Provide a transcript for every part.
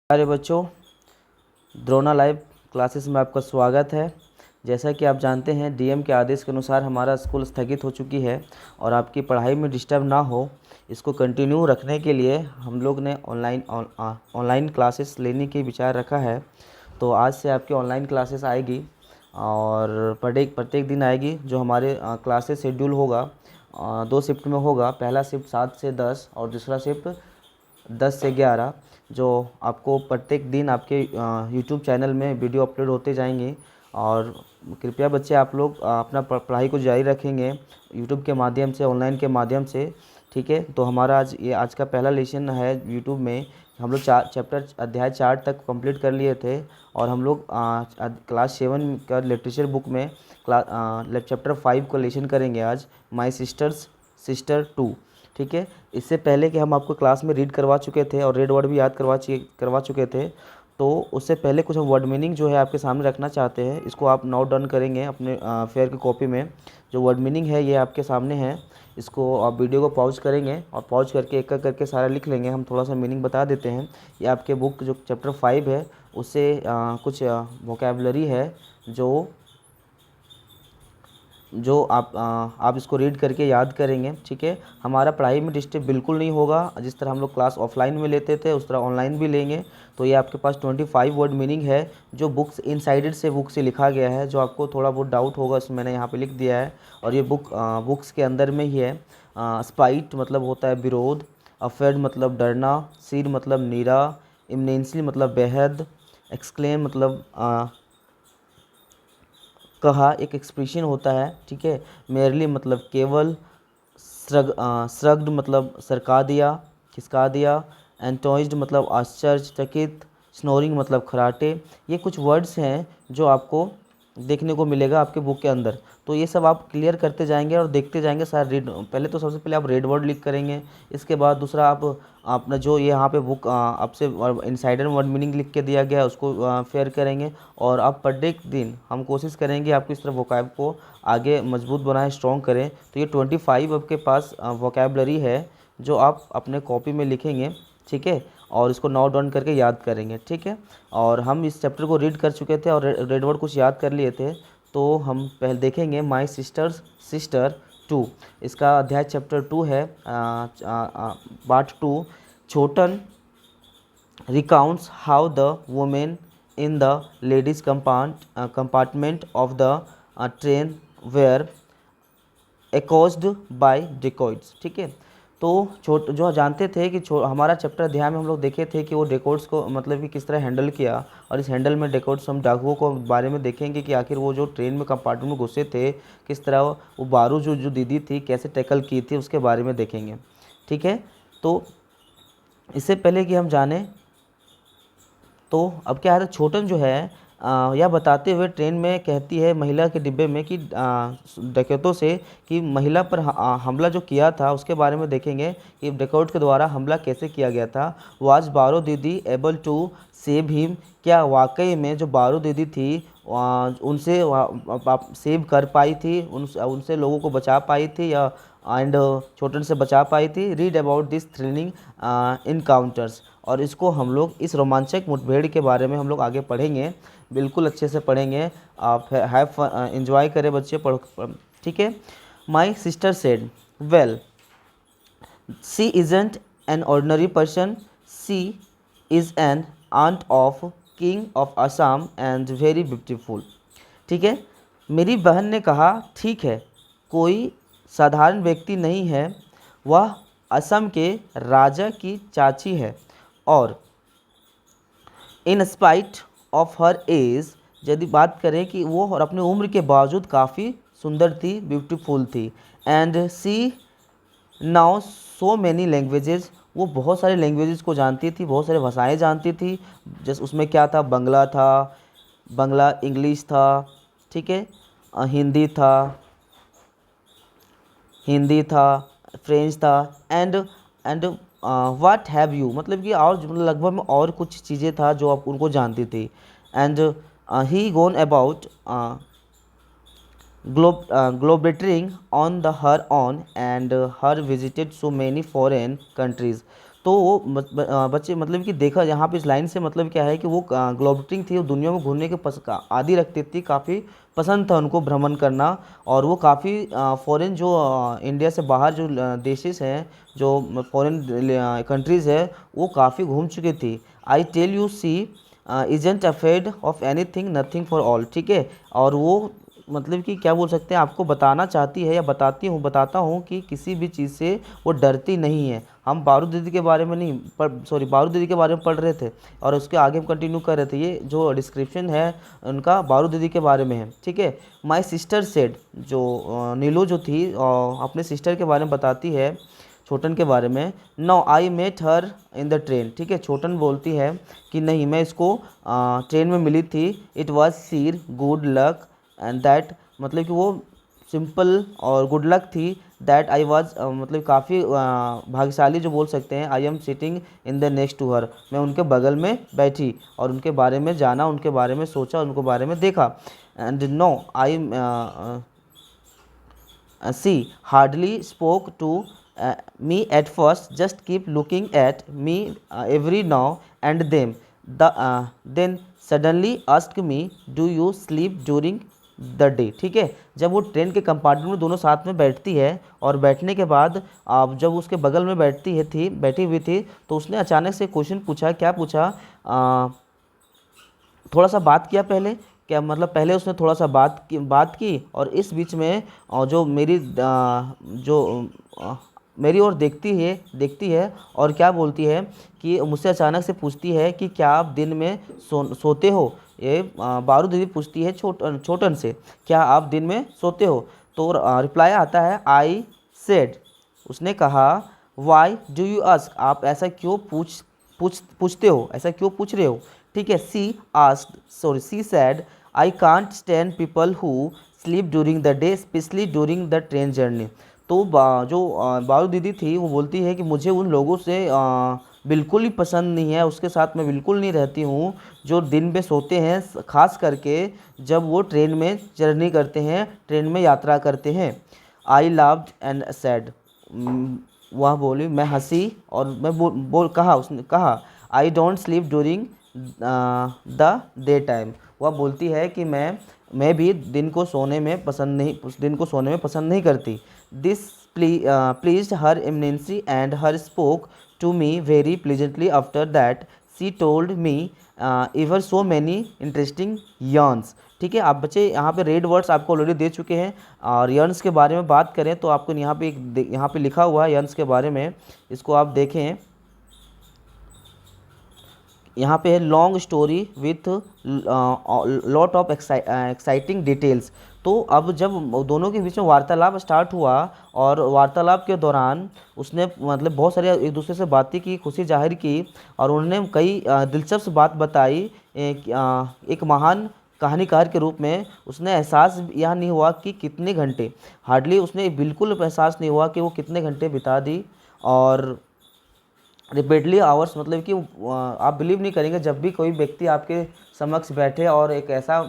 प्यारे बच्चों, Drona live classes में आपका स्वागत है। जैसा कि आप जानते हैं, डीएम के आदेश के अनुसार हमारा स्कूल स्थगित हो चुकी है और आपकी पढ़ाई में डिस्टर्ब ना हो, इसको कंटिन्यू रखने के लिए हम लोग ने ऑनलाइन क्लासेस लेने की विचार रखा है। तो आज से आपकी ऑनलाइन क्लासेस आएगी और प्रत्येक दिन आएगी। जो हमारे क्लासेस शेड्यूल होगा 2 शिफ्ट में होगा। पहला शिफ्ट 7 से 10 और दूसरा शिफ्ट 10 से 11। जो आपको प्रत्येक दिन आपके यूट्यूब चैनल में वीडियो अपलोड होते जाएंगे। और कृपया बच्चे आप लोग अपना पढ़ाई को जारी रखेंगे यूट्यूब के माध्यम से, ऑनलाइन के माध्यम से, ठीक है। तो हमारा आज का पहला लेसन है यूट्यूब में। हम लोग अध्याय 4 तक कंप्लीट कर लिए थे और हम लोग क्लास 7 का लिटरेचर बुक में चैप्टर 5 को लेसन करेंगे आज, माई सिस्टर 2, ठीक है। इससे पहले कि हम आपको क्लास में रीड करवा चुके थे और रेड वर्ड भी याद करवा चुके थे। तो उससे पहले कुछ हम वर्ड मीनिंग जो है आपके सामने रखना चाहते हैं। इसको आप नोट डाउन करेंगे अपने फेयर की कॉपी में। जो वर्ड मीनिंग है ये आपके सामने है। इसको आप वीडियो को पॉज करेंगे और पॉज करके एक एक करके सारा लिख लेंगे। हम थोड़ा सा मीनिंग बता देते हैं। ये आपके बुक जो चैप्टर 5 है उससे कुछ वोकेबलरी है जो आप इसको रीड करके याद करेंगे, ठीक है। हमारा पढ़ाई में डिस्टर्ब बिल्कुल नहीं होगा। जिस तरह हम लोग क्लास ऑफलाइन में लेते थे उस तरह ऑनलाइन भी लेंगे। तो ये आपके पास 25 वर्ड मीनिंग है जो बुक्स इनसाइडेड से बुक से लिखा गया है। जो आपको थोड़ा बहुत डाउट होगा उसमें मैंने यहाँ पे लिख दिया है। और ये बुक्स के अंदर में ही है। स्पाइट मतलब होता है विरोध, अफेड मतलब डरना, सिर मतलब नीरा, इमनेंसली मतलब बेहद, एक्सक्लेम मतलब कहा, एक एक्सप्रेशन होता है, ठीक है। मेयरली मतलब केवल, श्रग्ड मतलब सरका दिया, खिसका दिया, एंटोइज्ड मतलब आश्चर्यचकित, स्नोरिंग मतलब खराटे। ये कुछ वर्ड्स हैं जो आपको देखने को मिलेगा आपके बुक के अंदर। तो ये सब आप क्लियर करते जाएंगे और देखते जाएंगे सारे रीड। पहले तो सबसे पहले आप रेड वर्ड लिख करेंगे। इसके बाद दूसरा आप अपना जो ये यहाँ पे बुक आपसे इनसाइडर वर्ड मीनिंग लिख के दिया गया उसको फेयर करेंगे। और आप प्रत्येक दिन हम कोशिश करेंगे आपको इस तरह वोकैब को आगे मजबूत बनाएं, स्ट्रॉन्ग करें। तो ये 25 आपके पास वोकैबलरी है जो आप अपने कॉपी में लिखेंगे, ठीक है। और इसको नोट डाउन करके याद करेंगे, ठीक है। और हम इस चैप्टर को रीड कर चुके थे और रेड वर्ड कुछ याद कर लिए थे। तो हम पहले देखेंगे माई सिस्टर 2। इसका अध्याय चैप्टर 2 है, part 2। Chhotan recounts how the women in the ladies compartment of the train were accosted by dacoits, ठीक है। तो जो जानते थे कि हमारा चैप्टर अध्याय में हम लोग देखे थे कि वो डेकोड्स को मतलब कि किस तरह हैंडल किया। और इस हैंडल में डेकोड्स हम डाकुओं को बारे में देखेंगे कि आखिर वो जो ट्रेन में कंपार्टमेंट में घुसे थे किस तरह वो बारू जो दीदी थी कैसे टैकल की थी उसके बारे में देखेंगे, ठीक है। तो इससे पहले कि हम जाने तो अब क्या है, छोटन जो है यह बताते हुए ट्रेन में कहती है महिला के डिब्बे में कि डकैतों से कि महिला पर हमला जो किया था उसके बारे में देखेंगे कि डकैत के द्वारा हमला कैसे किया गया था। वाज बारो दीदी एबल टू सेव हिम, क्या वाकई में जो बारो दीदी थी उनसे सेव कर पाई थी, उनसे लोगों को बचा पाई थी या एंड छोटन से बचा पाई थी। Read about this thrilling encounters. और इसको हम लोग इस रोमांचक मुठभेड़ के बारे में हम लोग आगे पढ़ेंगे, बिल्कुल अच्छे से पढ़ेंगे। आप हैव एंजॉय करें बच्चे, पढ़, ठीक है। My sister said, well she isn't an ordinary person, she is an aunt of king of Assam and very beautiful, ठीक है। मेरी बहन ने कहा, ठीक है, कोई साधारण व्यक्ति नहीं है, वह असम के राजा की चाची है और in spite of her age, यदि बात करें कि वो और अपनी उम्र के बावजूद काफ़ी सुंदर थी, ब्यूटीफुल थी। And she now so many languages, वो बहुत सारे लैंग्वेजेस को जानती थी, बहुत सारे भाषाएं जानती थी। जैसे उसमें क्या था, बंगला इंग्लिश था, ठीक है, हिंदी था, फ्रेंच था, एंड व्हाट हैव यू मतलब कि और लगभग में और कुछ चीज़ें था जो आप उनको जानती थी। And he gone about globetrotting on the her own and her visited so many foreign countries। तो वो बच्चे मतलब कि देखा यहाँ पे इस लाइन से मतलब क्या है कि वो ग्लोबटिंग थी, वो दुनिया में घूमने के आदि रखती थी, काफ़ी पसंद था उनको भ्रमण करना। और वो काफ़ी फॉरेन जो इंडिया से बाहर जो देशेस हैं, जो फॉरेन कंट्रीज़ है, वो काफ़ी घूम चुकी थी। I tell you she isn't afraid of any thing nothing for all, ठीक है। और वो मतलब कि क्या बोल सकते हैं, आपको बताना चाहती है या बताता हूँ कि किसी भी चीज़ से वो डरती नहीं है। हम बारू दीदी के बारे में नहीं बारू दीदी के बारे में पढ़ रहे थे और उसके आगे हम कंटिन्यू कर रहे थे। ये जो डिस्क्रिप्शन है उनका बारू दीदी के बारे में है, ठीक है। माई सिस्टर सेड, जो नीलू जो थी अपने सिस्टर के बारे में बताती है, छोटन के बारे में। No I met her in the train, ठीक है। छोटन बोलती है कि नहीं, मैं इसको ट्रेन में मिली थी। It was sheer good luck and that, मतलब कि वो सिंपल और गुड लक थी। दैट आई वॉज, मतलब काफ़ी भाग्यशाली जो बोल सकते हैं। I am sitting in the next to her, मैं उनके बगल में बैठी और उनके बारे में जाना, उनके बारे में सोचा, उनके बारे में देखा। And no I she hardly spoke to me at first, just keep looking at me every now and then. Then suddenly asked me, do you sleep during the day, ठीक है। जब वो ट्रेन के कंपार्टमेंट में दोनों साथ में बैठती है और बैठने के बाद आप जब उसके बगल में बैठी हुई थी, तो उसने अचानक से क्वेश्चन पूछा। क्या पूछा? थोड़ा सा बात किया पहले, क्या मतलब पहले उसने थोड़ा सा बात की और इस बीच में जो मेरी ओर देखती है और क्या बोलती है कि मुझसे अचानक से पूछती है कि क्या आप दिन में सोते हो। ये बारू दीदी पूछती है छोटन से, क्या आप दिन में सोते हो। तो रिप्लाई आता है, आई सेड, उसने कहा, वाई डू यू आस्क, आप ऐसा क्यों पूछते हो, ऐसा क्यों पूछ रहे हो, ठीक है। She said, I can't stand people who sleep during the day, especially during the train journey. तो बारू दीदी थी, वो बोलती है कि मुझे उन लोगों से बिल्कुल ही पसंद नहीं है, उसके साथ मैं बिल्कुल नहीं रहती हूँ जो दिन में सोते हैं, खास करके जब वो ट्रेन में जर्नी करते हैं, ट्रेन में यात्रा करते हैं। आई लव्ड एंड सैड, वह बोली, मैं हंसी और मैं उसने कहा, I don't sleep during the day time. वह बोलती है कि मैं भी दिन को सोने में पसंद नहीं करती। This pleased her immensely and her spoke to me very pleasantly. After that she told me ever so many interesting yarns, ठीक है। आप बच्चे यहाँ पे रेड वर्ड्स आपको ऑलरेडी दे चुके हैं। और यर्न्स के बारे में बात करें तो आपको यहाँ पे लिखा हुआ है यर्न्स के बारे में, इसको आप देखें। यहाँ पे है long story with lot of exciting details. तो अब जब दोनों के बीच में वार्तालाप स्टार्ट हुआ और वार्तालाप के दौरान उसने मतलब बहुत सारे एक दूसरे से बातें की, खुशी जाहिर की और उन्होंने कई दिलचस्प बात बताई। एक महान कहानीकार के रूप में उसने एहसास यह नहीं हुआ कि कितने घंटे, हार्डली उसने बिल्कुल एहसास नहीं हुआ कि वो कितने घंटे बिता दी। और रिपीटली आवर्स, मतलब कि आप बिलीव नहीं करेंगे, जब भी कोई व्यक्ति आपके समक्ष बैठे और एक ऐसा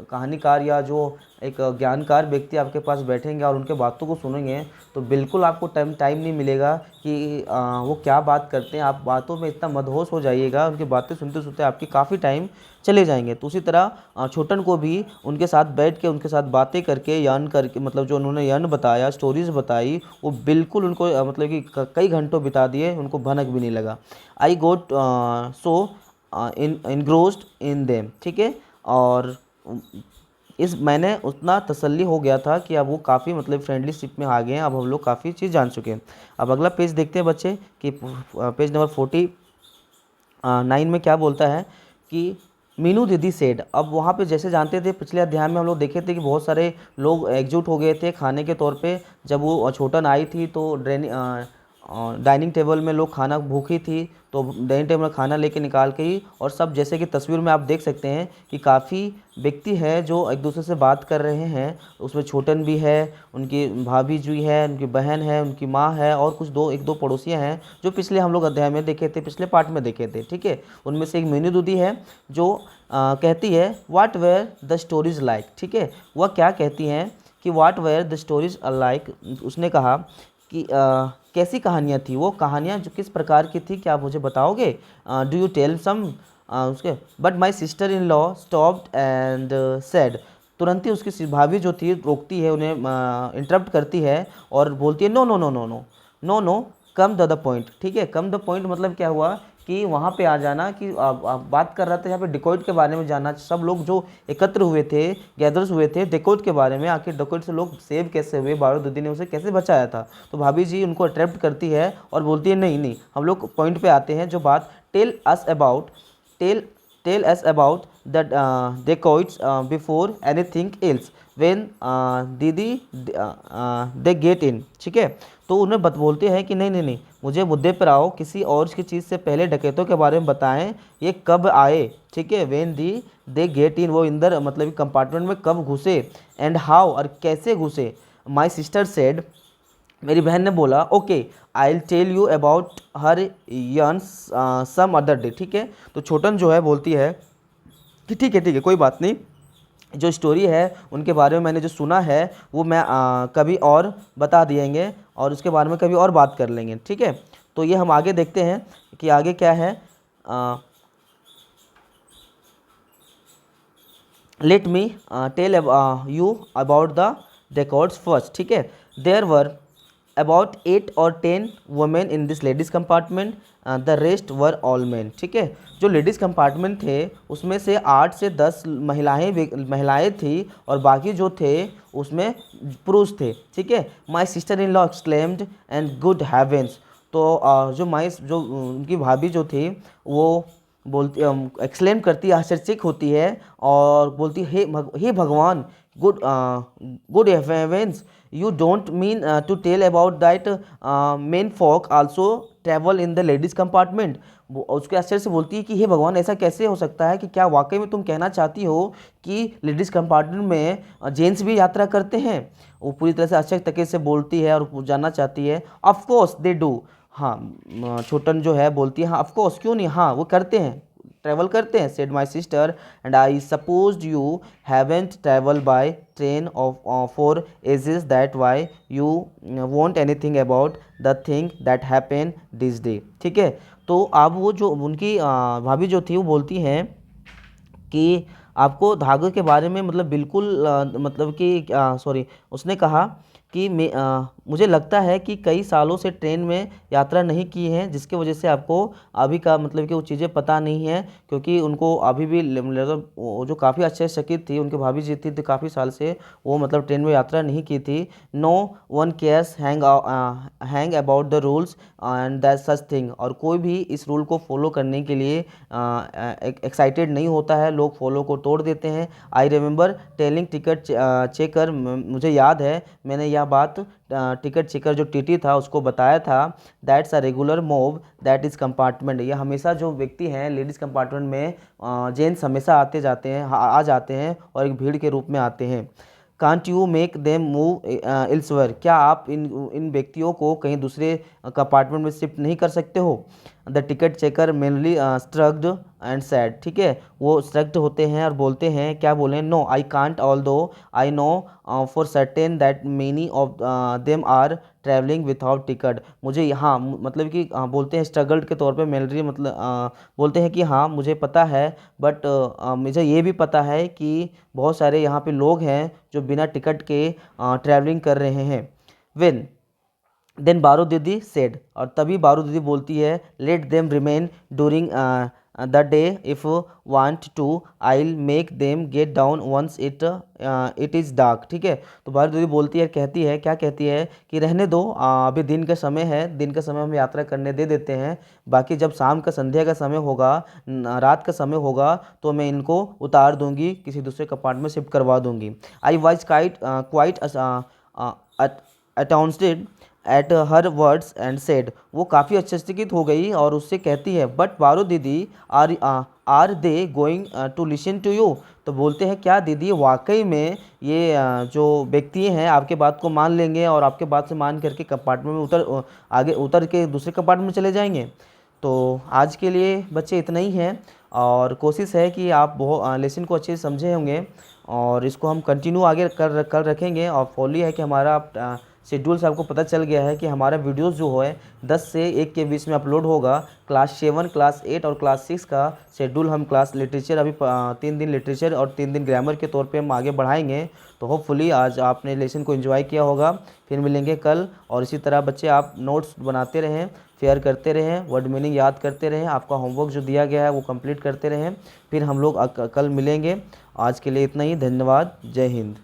कहानीकार या जो एक ज्ञानकार व्यक्ति आपके पास बैठेंगे और उनके बातों को सुनेंगे, तो बिल्कुल आपको टाइम नहीं मिलेगा कि वो क्या बात करते हैं। आप बातों में इतना मदहोश हो जाइएगा, उनकी बातें सुनते सुनते आपकी काफ़ी टाइम चले जाएंगे। तो उसी तरह छोटन को भी उनके साथ बैठ के, उनके साथ बातें करके, यान करके, मतलब जो उन्होंने यान बताया, स्टोरीज़ बताई, वो बिल्कुल उनको मतलब कि कई घंटों बिता दिए, उनको भनक भी नहीं लगा। आई गोट सो इनग्रोस्ड इन देम, ठीक है। और मैंने उतना तसल्ली हो गया था कि अब वो काफ़ी मतलब फ्रेंडलीशिप में आ गए हैं, अब हम लोग काफ़ी चीज़ जान चुके हैं। अब अगला पेज देखते हैं बच्चे कि पेज नंबर 49 में क्या बोलता है कि मीनू दीदी सेड। अब वहाँ पे जैसे जानते थे, पिछले अध्याय में हम लोग देखे थे कि बहुत सारे लोग एकजुट हो गए थे खाने के तौर पे। जब वो छोटन आई थी तो डाइनिंग टेबल में लोग खाना भूखी थी, तो डाइनिंग टेबल में खाना लेके निकाल के ही, और सब जैसे कि तस्वीर में आप देख सकते हैं कि काफ़ी व्यक्ति है जो एक दूसरे से बात कर रहे हैं। उसमें छोटन भी है, उनकी भाभी जी है, उनकी बहन है, उनकी माँ है और कुछ एक दो पड़ोसियाँ हैं जो पिछले हम लोग अध्याय में देखे थे, पिछले पार्ट में देखे थे, ठीक है। उनमें से एक मीनू दीदी है जो कहती है what were the stories like, ठीक है। वह क्या कहती हैं कि what were the stories like, उसने कहा कि कैसी कहानियाँ थी, वो कहानियाँ जो किस प्रकार की थी, क्या आप मुझे बताओगे? डू यू टेल सम उसके। But my sister in law stopped and said, तुरंत ही उसकी भाभी जो थी रोकती है, उन्हें इंटरप्ट करती है और बोलती है no no no no no no no, come the point. ठीक है, कम द पॉइंट मतलब क्या हुआ कि वहाँ पे आ जाना, कि आप बात कर रहा था यहाँ पे डिकॉइट के बारे में जानना। सब लोग जो एकत्र हुए थे, गैदर्स हुए थे डिकॉइट के बारे में, आखिर डिकॉइट से लोग सेव कैसे हुए, बारूदीदी ने उसे कैसे बचाया था। तो भाभी जी उनको अट्रैक्ट करती है और बोलती है नहीं नहीं, हम लोग पॉइंट पे आते हैं। जो बात tell us about tell tell us about the dacoits before anything else when दीदी दे गेट इन। ठीक है, तो उन्हें बोलते हैं कि नहीं नहीं नहीं, मुझे मुद्दे पर आओ, किसी और की चीज़ से पहले डकैतों के बारे में बताएं, ये कब आए। ठीक है, when the they get in, वो अंदर मतलब कंपार्टमेंट में कब घुसे, एंड हाउ, और कैसे घुसे। माई सिस्टर सेड, मेरी बहन ने बोला okay I will tell you about her यन सम अदर डे। ठीक है, तो छोटन जो है बोलती है कि ठीक है कोई बात नहीं, जो स्टोरी है उनके बारे में मैंने जो सुना है वो मैं कभी और बता दिएंगे, और उसके बारे में कभी और बात कर लेंगे। ठीक है, तो ये हम आगे देखते हैं कि आगे क्या है। Let me tell you about the records first. ठीक है, there were about 8 or 10 women in this ladies compartment, the rest were all men. ठीक है, जो लेडीज़ कंपार्टमेंट थे उसमें से 8 से 10 महिलाएं थी, और बाकी जो थे उसमें पुरुष थे। ठीक है, my sister in law exclaimed and good heavens, तो जो उनकी भाभी जो थी वो बोलती एक्सक्लेम करती है, आश्चर्यचकित होती है और बोलती है हे भगवान, good good heavens, you don't mean to tell about that men folk also travel in the ladies compartment. उसके आश्चर्य से बोलती है कि हे भगवान, ऐसा कैसे हो सकता है, कि क्या वाकई में तुम कहना चाहती हो कि लेडीज़ कंपार्टमेंट में जेंट्स भी यात्रा करते हैं। वो पूरी तरह से आश्चर्यचकित से बोलती है और जानना चाहती है। ऑफ कोर्स दे डू, हाँ छोटन जो है बोलती है हाँ ऑफ कोर्स, क्यों नहीं, हाँ वो करते हैं, ट्रैवल करते हैं। Said my sister, and I suppose you haven't travel by train of for ages, that why you want anything about the thing that happen this day. ठीक है, तो अब वो जो उनकी भाभी जो थी वो बोलती हैं कि आपको धागे के बारे में मतलब बिल्कुल मतलब कि सॉरी, उसने कहा कि मुझे लगता है कि कई सालों से ट्रेन में यात्रा नहीं की है, जिसकी वजह से आपको अभी का मतलब कि वो चीज़ें पता नहीं है, क्योंकि उनको अभी भी मतलब जो काफ़ी आश्चर्यचकित थी उनकी भाभी जी थी, तो काफ़ी साल से वो मतलब ट्रेन में यात्रा नहीं की थी। No one cares hang about the rules and that such thing, और कोई भी इस रूल को फॉलो करने के लिए एक्साइटेड नहीं होता है, लोग फॉलो को तोड़ देते हैं। I remember telling ticket checker, मुझे याद है मैंने यह बात टिकट चेकर जो टीटी था उसको बताया था। That's a regular move that is compartment, ये हमेशा जो व्यक्ति हैं लेडीज़ कंपार्टमेंट में जेंट्स हमेशा आते जाते हैं, आ जाते हैं और एक भीड़ के रूप में आते हैं। Can't you make them move elsewhere, क्या आप इन व्यक्तियों को कहीं दूसरे कंपार्टमेंट में शिफ्ट नहीं कर सकते हो। The ticket checker mainly strucked and said. ठीक है, वो स्ट्रक्ड होते हैं और बोलते हैं, क्या बोलें, no I can't although I know for certain that many of them are travelling without ticket. मुझे यहाँ मतलब कि बोलते हैं स्ट्रगल्ड के तौर पे मेनली मतलब बोलते हैं कि हाँ मुझे पता है, बट मुझे ये भी पता है कि बहुत सारे यहाँ पे लोग हैं जो बिना टिकट के ट्रैवलिंग कर रहे हैं। वेन देन बारू दीदी सेड, और तभी बारू दीदी बोलती है, let them remain during the day if want to I will make them get down once it is dark. ठीक है, तो बारू दीदी बोलती है, कहती है, क्या कहती है कि रहने दो, अभी दिन का समय है, दिन का समय हम यात्रा करने दे देते हैं, बाकी जब शाम का संध्या का समय होगा, रात का समय होगा, तो मैं इनको उतार दूंगी, किसी दूसरे कंपार्टमेंट में शिफ्ट करवा दूंगी। I was quite astonished at her words and said, वो काफ़ी आश्चर्यचकित हो गई और उससे कहती है, बट बारू दीदी are they going to listen to you, तो बोलते हैं क्या दीदी वाकई में ये जो व्यक्ति हैं आपके बात को मान लेंगे और आपके बात से मान करके कंपार्टमेंट में आगे उतर के दूसरे कंपार्टमेंट में चले जाएंगे। तो आज के लिए बच्चे इतना ही है, और कोशिश है कि आप बहुत लेसन को अच्छे से समझे होंगे, और इसको हम कंटिन्यू आगे कर रखेंगे, और फॉली है कि हमारा शेड्यूल से आपको पता चल गया है कि हमारा वीडियोस जो है 10 से 1 के बीच में अपलोड होगा। क्लास 7, क्लास 8 और क्लास 6 का शेड्यूल हम क्लास लिटरेचर अभी 3 दिन लिटरेचर और 3 दिन ग्रामर के तौर पे हम आगे बढ़ाएंगे। तो होपफुली आज आपने लेसन को एंजॉय किया होगा। फिर मिलेंगे कल, और इसी तरह बच्चे आप नोट्स बनाते रहें, शेयर करते रहें, वर्ड मीनिंग याद करते रहें, आपका होमवर्क जो दिया गया है वो कंप्लीट करते रहें। फिर हम लोग कल मिलेंगे। आज के लिए इतना ही, धन्यवाद, जय हिंद।